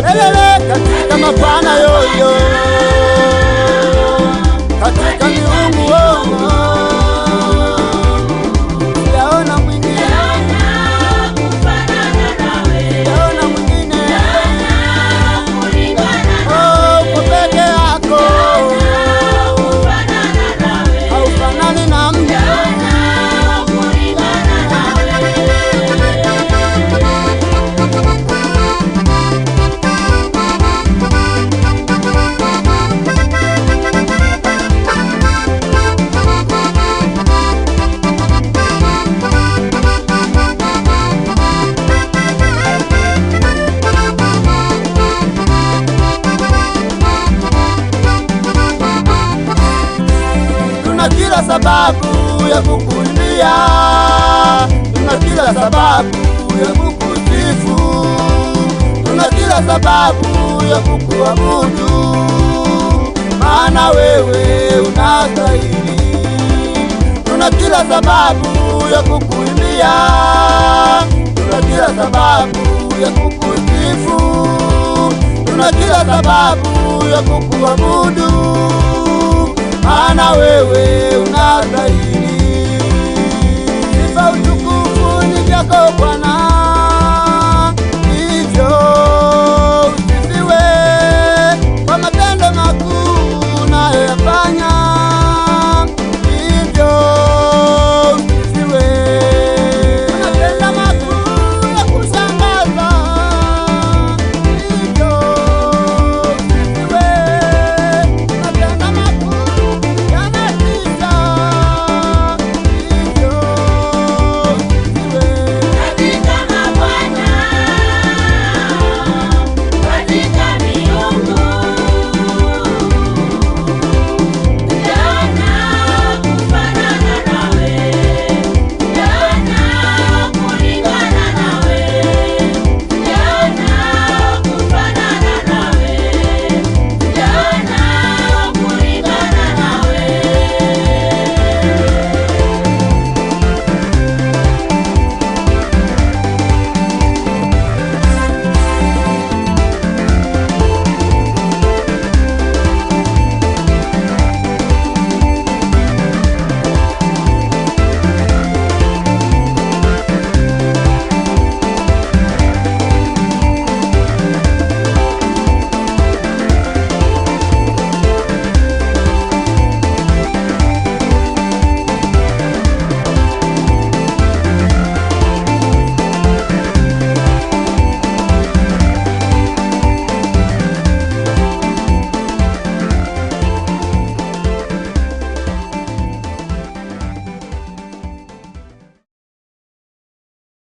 lelele katika mapana yoyo, katika miungu sijaona mwingine, sijaona mwingine uko peke yako, haufanani na mtu. Tuna kila sababu ya kukuimbia, tuna kila sababu ya kukusifu, tuna kila sababu ya kukuabudu, maana wewe unastahili. Tuna kila sababu ya kukuimbia, tuna kila sababu ya kukusifu, tuna kila sababu ya kukuabudu, maana wewe unastahili. Sifa utukufu ni vyako Bwana.